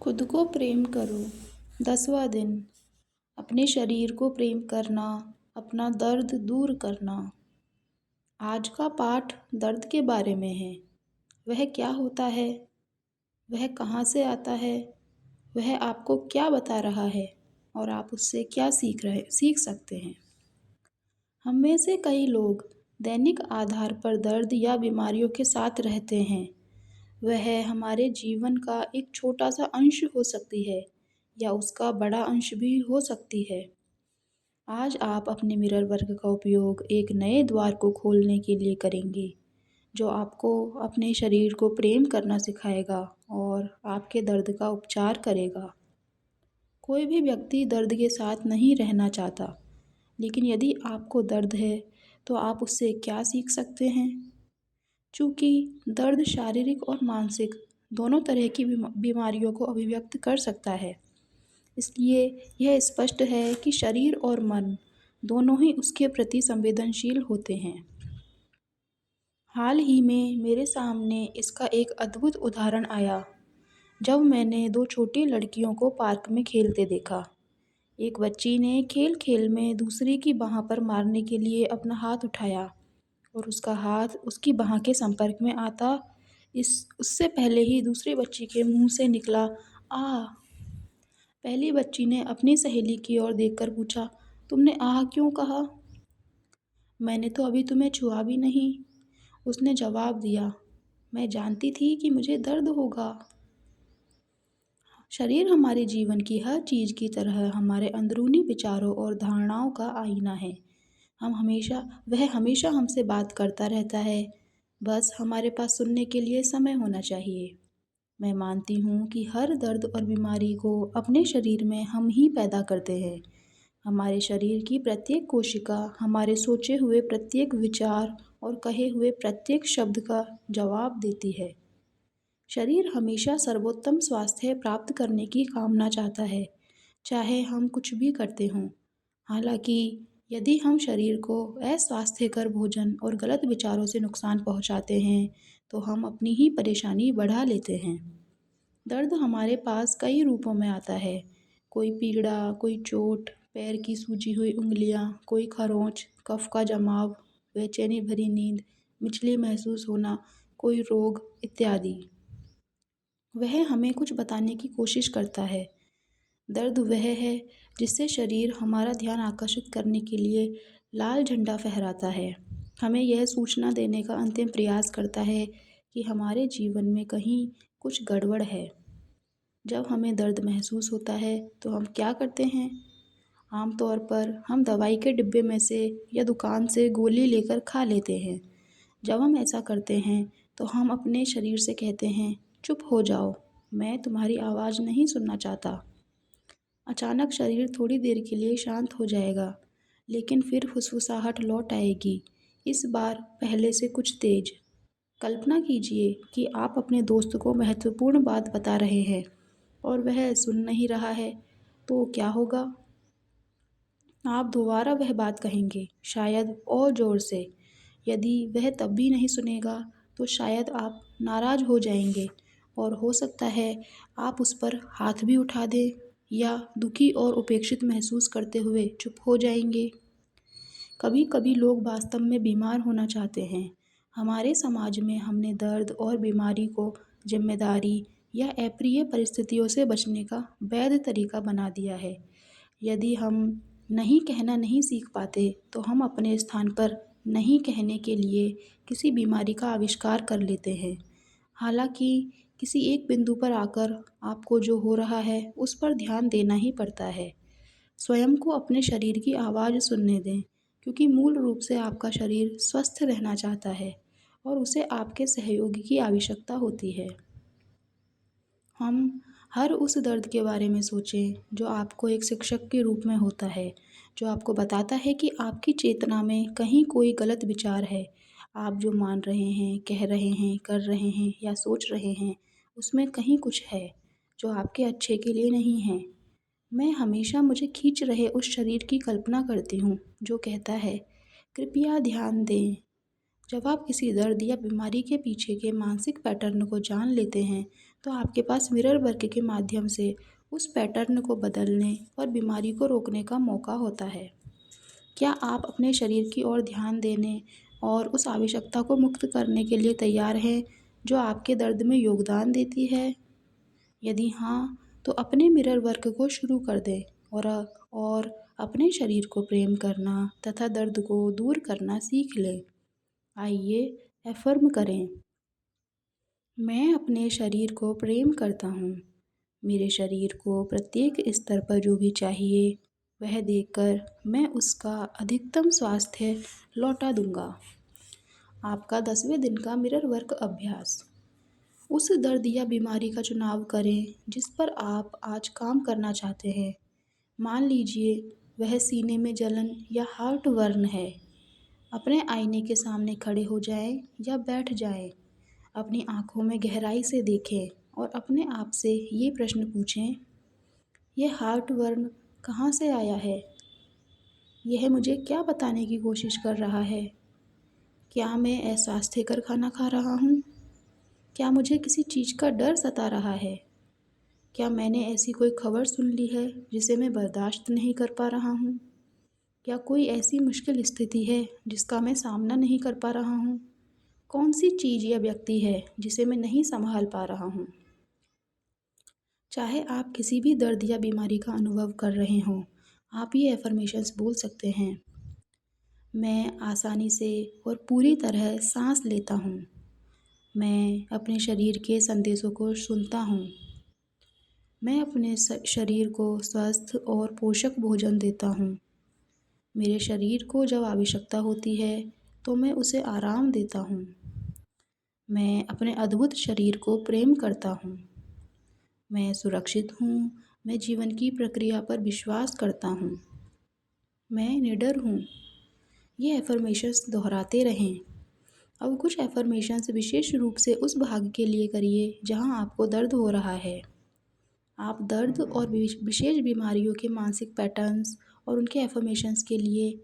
खुद को प्रेम करो। 10वां दिन। अपने शरीर को प्रेम करना, अपना दर्द दूर करना। आज का पाठ दर्द के बारे में है। वह क्या होता है? वह कहाँ से आता है? वह आपको क्या बता रहा है? और आप उससे क्या सीख सकते हैं? हम में से कई लोग दैनिक आधार पर दर्द या बीमारियों के साथ रहते हैं। वह हमारे जीवन का एक छोटा सा अंश हो सकती है या उसका बड़ा अंश भी हो सकती है। आज आप अपने मिरर वर्क का उपयोग एक नए द्वार को खोलने के लिए करेंगे, जो आपको अपने शरीर को प्रेम करना सिखाएगा और आपके दर्द का उपचार करेगा। कोई भी व्यक्ति दर्द के साथ नहीं रहना चाहता, लेकिन यदि आपको दर्द है, तो आप उससे क्या सीख सकते हैं? चूँकि दर्द शारीरिक और मानसिक दोनों तरह की बीमारियों को अभिव्यक्त कर सकता है, इसलिए यह स्पष्ट है कि शरीर और मन दोनों ही उसके प्रति संवेदनशील होते हैं। हाल ही में मेरे सामने इसका एक अद्भुत उदाहरण आया, जब मैंने दो छोटी लड़कियों को पार्क में खेलते देखा। एक बच्ची ने खेल-खेल में दूसरी की बाँह पर मारने के लिए अपना हाथ उठाया और उसका हाथ उसकी बाँह के संपर्क में आता इस उससे पहले ही दूसरी बच्ची के मुँह से निकला आह! पहली बच्ची ने अपनी सहेली की ओर देखकर पूछा, तुमने आह क्यों कहा? मैंने तो अभी तुम्हें छुआ भी नहीं, उसने जवाब दिया। मैं जानती थी कि मुझे दर्द होगा। शरीर हमारे जीवन की हर चीज़ की तरह हमारे अंदरूनी विचारों और धारणाओं का आईना है। वह हमेशा हमसे बात करता रहता है, बस हमारे पास सुनने के लिए समय होना चाहिए। मैं मानती हूँ कि हर दर्द और बीमारी को अपने शरीर में हम ही पैदा करते हैं। हमारे शरीर की प्रत्येक कोशिका हमारे सोचे हुए प्रत्येक विचार और कहे हुए प्रत्येक शब्द का जवाब देती है। शरीर हमेशा सर्वोत्तम स्वास्थ्य प्राप्त करने की कामना चाहता है, चाहे हम कुछ भी करते हों। हालाँकि यदि हम शरीर को अस्वास्थ्यकर भोजन और गलत विचारों से नुकसान पहुँचाते हैं, तो हम अपनी ही परेशानी बढ़ा लेते हैं। दर्द हमारे पास कई रूपों में आता है। कोई पीड़ा, कोई चोट, पैर की सूजी हुई उँगलियाँ, कोई खरोंच, कफ का जमाव, बेचैनी भरी नींद, मिचली महसूस होना, कोई रोग इत्यादि। वह हमें कुछ बताने की कोशिश करता है। दर्द वह है जिससे शरीर हमारा ध्यान आकर्षित करने के लिए लाल झंडा फहराता है। हमें यह सूचना देने का अंतिम प्रयास करता है कि हमारे जीवन में कहीं कुछ गड़बड़ है। जब हमें दर्द महसूस होता है, तो हम क्या करते हैं? आम तौर पर हम दवाई के डिब्बे में से या दुकान से गोली लेकर खा लेते हैं। जब हम ऐसा करते हैं, तो हम अपने शरीर से कहते हैं, चुप हो जाओ, मैं तुम्हारी आवाज़ नहीं सुनना चाहता। अचानक शरीर थोड़ी देर के लिए शांत हो जाएगा, लेकिन फिर फुसफुसाहट लौट आएगी, इस बार पहले से कुछ तेज। कल्पना कीजिए कि आप अपने दोस्त को महत्वपूर्ण बात बता रहे हैं और वह सुन नहीं रहा है, तो क्या होगा? आप दोबारा वह बात कहेंगे, शायद और ज़ोर से। यदि वह तब भी नहीं सुनेगा, तो शायद आप नाराज़ हो जाएंगे और हो सकता है आप उस पर हाथ भी उठा दें या दुखी और उपेक्षित महसूस करते हुए चुप हो जाएंगे। कभी कभी लोग वास्तव में बीमार होना चाहते हैं। हमारे समाज में हमने दर्द और बीमारी को जिम्मेदारी या अप्रिय परिस्थितियों से बचने का वैध तरीका बना दिया है। यदि हम नहीं कहना नहीं सीख पाते, तो हम अपने स्थान पर नहीं कहने के लिए किसी बीमारी का आविष्कार कर लेते हैं। हालांकि किसी एक बिंदु पर आकर आपको जो हो रहा है उस पर ध्यान देना ही पड़ता है। स्वयं को अपने शरीर की आवाज़ सुनने दें, क्योंकि मूल रूप से आपका शरीर स्वस्थ रहना चाहता है और उसे आपके सहयोगी की आवश्यकता होती है। हम हर उस दर्द के बारे में सोचें जो आपको एक शिक्षक के रूप में होता है, जो आपको बताता है कि आपकी चेतना में कहीं कोई गलत विचार है। आप जो मान रहे हैं, कह रहे हैं, कर रहे हैं या सोच रहे हैं, उसमें कहीं कुछ है जो आपके अच्छे के लिए नहीं है। मैं हमेशा मुझे खींच रहे उस शरीर की कल्पना करती हूँ जो कहता है, कृपया ध्यान दें। जब आप किसी दर्द या बीमारी के पीछे के मानसिक पैटर्न को जान लेते हैं, तो आपके पास मिरर वर्क के माध्यम से उस पैटर्न को बदलने और बीमारी को रोकने का मौका होता है। क्या आप अपने शरीर की ओर ध्यान देने और उस आवश्यकता को मुक्त करने के लिए तैयार हैं जो आपके दर्द में योगदान देती है? यदि हाँ, तो अपने मिरर वर्क को शुरू कर दें और अपने शरीर को प्रेम करना तथा दर्द को दूर करना सीख लें। आइए एफर्म करें। मैं अपने शरीर को प्रेम करता हूँ। मेरे शरीर को प्रत्येक स्तर पर जो भी चाहिए वह देकर मैं उसका अधिकतम स्वास्थ्य लौटा दूंगा। आपका 10वें दिन का मिरर वर्क अभ्यास। उस दर्द या बीमारी का चुनाव करें जिस पर आप आज काम करना चाहते हैं। मान लीजिए वह सीने में जलन या हार्ट वर्न है। अपने आईने के सामने खड़े हो जाएं या बैठ जाएं। अपनी आँखों में गहराई से देखें और अपने आप से ये प्रश्न पूछें, यह हार्ट वर्न कहाँ से आया है? यह मुझे क्या बताने की कोशिश कर रहा है? क्या मैं अस्वास्थ्यकर खाना खा रहा हूँ? क्या मुझे किसी चीज़ का डर सता रहा है? क्या मैंने ऐसी कोई खबर सुन ली है जिसे मैं बर्दाश्त नहीं कर पा रहा हूँ? क्या कोई ऐसी मुश्किल स्थिति है जिसका मैं सामना नहीं कर पा रहा हूँ? कौन सी चीज़ या व्यक्ति है जिसे मैं नहीं संभाल पा रहा हूँ? चाहे आप किसी भी दर्द या बीमारी का अनुभव कर रहे हों, आप ये एफर्मेशंस बोल सकते हैं। मैं आसानी से और पूरी तरह सांस लेता हूँ। मैं अपने शरीर के संदेशों को सुनता हूँ। मैं अपने शरीर को स्वस्थ और पोषक भोजन देता हूँ। मेरे शरीर को जब आवश्यकता होती है तो मैं उसे आराम देता हूँ। मैं अपने अद्भुत शरीर को प्रेम करता हूँ। मैं सुरक्षित हूँ। मैं जीवन की प्रक्रिया पर विश्वास करता हूँ। मैं निडर हूँ। ये एफर्मेशंस दोहराते रहें। अब कुछ एफर्मेशंस विशेष रूप से उस भाग के लिए करिए जहाँ आपको दर्द हो रहा है। आप दर्द और विशेष बीमारियों के मानसिक पैटर्न्स और उनके एफर्मेशंस के लिए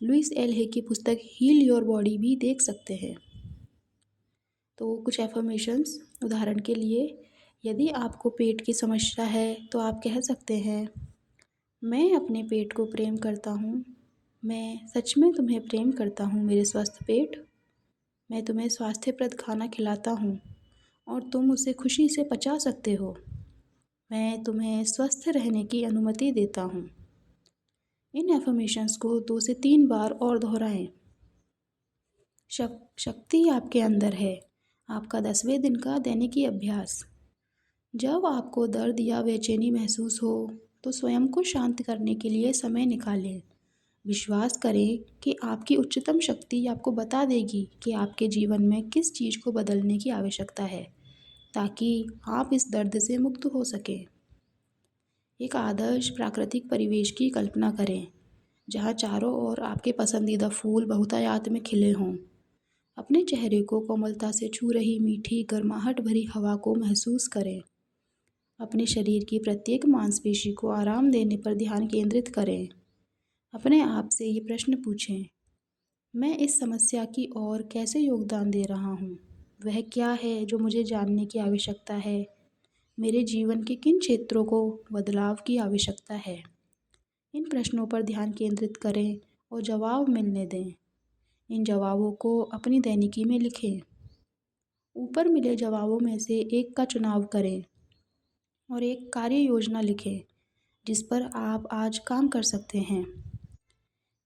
लुइस एल हे की पुस्तक हील योर बॉडी भी देख सकते हैं। तो कुछ एफर्मेशंस उदाहरण के लिए, यदि आपको पेट की समस्या है तो आप कह सकते हैं, मैं अपने पेट को प्रेम करता हूँ। मैं सच में तुम्हें प्रेम करता हूँ मेरे स्वस्थ पेट। मैं तुम्हें स्वास्थ्यप्रद खाना खिलाता हूँ और तुम उसे खुशी से पचा सकते हो। मैं तुम्हें स्वस्थ रहने की अनुमति देता हूँ। इन एफर्मेशंस को 2 से 3 बार और दोहराएं। शक्ति आपके अंदर है। आपका 10वें दिन का दैनिकी अभ्यास। जब आपको दर्द या बेचैनी महसूस हो तो स्वयं को शांत करने के लिए समय निकालें। विश्वास करें कि आपकी उच्चतम शक्ति आपको बता देगी कि आपके जीवन में किस चीज़ को बदलने की आवश्यकता है ताकि आप इस दर्द से मुक्त हो सकें। एक आदर्श प्राकृतिक परिवेश की कल्पना करें जहाँ चारों ओर आपके पसंदीदा फूल बहुतायत में खिले हों। अपने चेहरे को कोमलता से छू रही मीठी गर्माहट भरी हवा को महसूस करें। अपने शरीर की प्रत्येक मांसपेशी को आराम देने पर ध्यान केंद्रित करें। अपने आप से ये प्रश्न पूछें, मैं इस समस्या की ओर कैसे योगदान दे रहा हूँ? वह क्या है जो मुझे जानने की आवश्यकता है? मेरे जीवन के किन क्षेत्रों को बदलाव की आवश्यकता है? इन प्रश्नों पर ध्यान केंद्रित करें और जवाब मिलने दें। इन जवाबों को अपनी दैनिकी में लिखें। ऊपर मिले जवाबों में से एक का चुनाव करें और एक कार्य योजना लिखें जिस पर आप आज काम कर सकते हैं।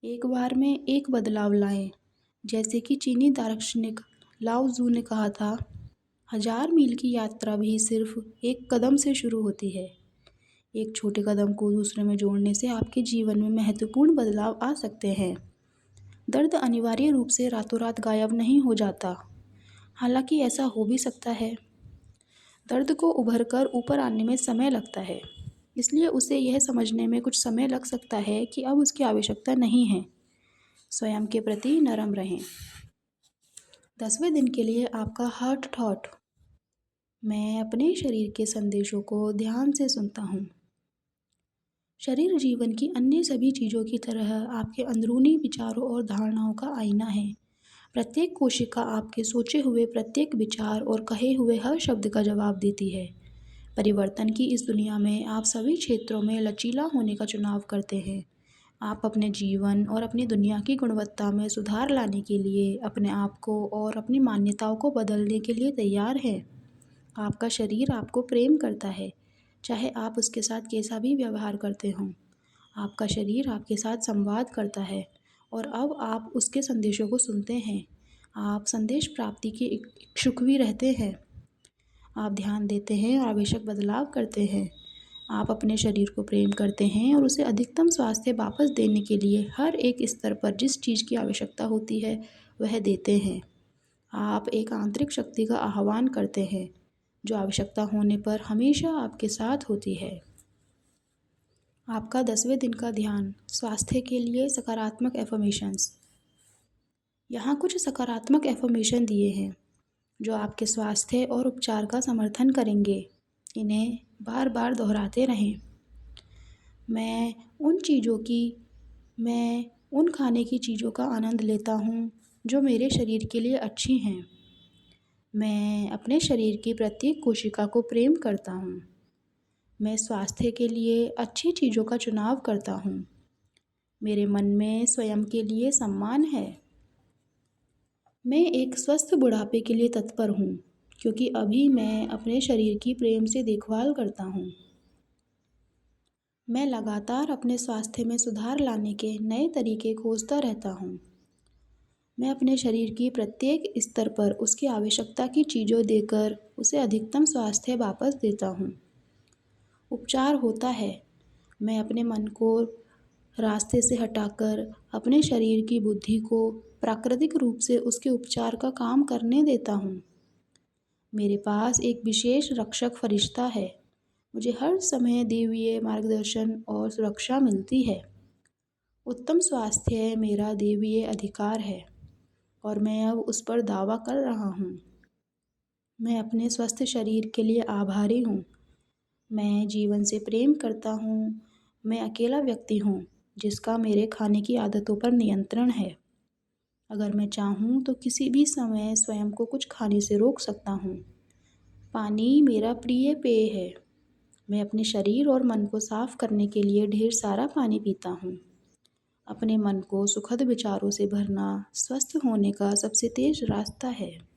एक बार में एक बदलाव लाएं, जैसे कि चीनी दार्शनिक लाओ ज़ू ने कहा था, 1000 मील की यात्रा भी सिर्फ एक कदम से शुरू होती है। एक छोटे कदम को दूसरे में जोड़ने से आपके जीवन में महत्वपूर्ण बदलाव आ सकते हैं। दर्द अनिवार्य रूप से रातों रात गायब नहीं हो जाता, हालांकि ऐसा हो भी सकता है। दर्द को उभर कर ऊपर आने में समय लगता है, इसलिए उसे यह समझने में कुछ समय लग सकता है कि अब उसकी आवश्यकता नहीं है। स्वयं के प्रति नरम रहें। 10वें दिन के लिए आपका हार्ट थॉट। मैं अपने शरीर के संदेशों को ध्यान से सुनता हूँ। शरीर जीवन की अन्य सभी चीज़ों की तरह आपके अंदरूनी विचारों और धारणाओं का आईना है। प्रत्येक कोशिका आपके सोचे हुए प्रत्येक विचार और कहे हुए हर शब्द का जवाब देती है। परिवर्तन की इस दुनिया में आप सभी क्षेत्रों में लचीला होने का चुनाव करते हैं। आप अपने जीवन और अपनी दुनिया की गुणवत्ता में सुधार लाने के लिए अपने आप को और अपनी मान्यताओं को बदलने के लिए तैयार हैं। आपका शरीर आपको प्रेम करता है, चाहे आप उसके साथ कैसा भी व्यवहार करते हों। आपका शरीर आपके साथ संवाद करता है और अब आप उसके संदेशों को सुनते हैं। आप संदेश प्राप्ति के इच्छुक भी रहते हैं। आप ध्यान देते हैं और आवश्यक बदलाव करते हैं। आप अपने शरीर को प्रेम करते हैं और उसे अधिकतम स्वास्थ्य वापस देने के लिए हर एक स्तर पर जिस चीज़ की आवश्यकता होती है वह देते हैं। आप एक आंतरिक शक्ति का आह्वान करते हैं जो आवश्यकता होने पर हमेशा आपके साथ होती है। आपका 10वें दिन का ध्यान स्वास्थ्य के लिए सकारात्मक एफर्मेशंस। यहाँ कुछ सकारात्मक एफर्मेशन दिए हैं जो आपके स्वास्थ्य और उपचार का समर्थन करेंगे। इन्हें बार बार दोहराते रहें। मैं उन चीज़ों की मैं उन खाने की चीज़ों का आनंद लेता हूँ जो मेरे शरीर के लिए अच्छी हैं। मैं अपने शरीर की प्रत्येक कोशिका को प्रेम करता हूँ। मैं स्वास्थ्य के लिए अच्छी चीज़ों का चुनाव करता हूँ। मेरे मन में स्वयं के लिए सम्मान है। मैं एक स्वस्थ बुढ़ापे के लिए तत्पर हूँ क्योंकि अभी मैं अपने शरीर की प्रेम से देखभाल करता हूँ। मैं लगातार अपने स्वास्थ्य में सुधार लाने के नए तरीके खोजता रहता हूँ। मैं अपने शरीर की प्रत्येक स्तर पर उसकी आवश्यकता की चीज़ों देकर उसे अधिकतम स्वास्थ्य वापस देता हूँ। उपचार होता है। मैं अपने मन को रास्ते से हटाकर अपने शरीर की बुद्धि को प्राकृतिक रूप से उसके उपचार का काम करने देता हूँ। मेरे पास एक विशेष रक्षक फरिश्ता है। मुझे हर समय दैवीय मार्गदर्शन और सुरक्षा मिलती है। उत्तम स्वास्थ्य मेरा दैवीय अधिकार है और मैं अब उस पर दावा कर रहा हूँ। मैं अपने स्वस्थ शरीर के लिए आभारी हूँ। मैं जीवन से प्रेम करता हूँ। मैं अकेला व्यक्ति हूँ जिसका मेरे खाने की आदतों पर नियंत्रण है। अगर मैं चाहूँ तो किसी भी समय स्वयं को कुछ खाने से रोक सकता हूँ। पानी मेरा प्रिय पेय है। मैं अपने शरीर और मन को साफ करने के लिए ढेर सारा पानी पीता हूँ। अपने मन को सुखद विचारों से भरना स्वस्थ होने का सबसे तेज रास्ता है।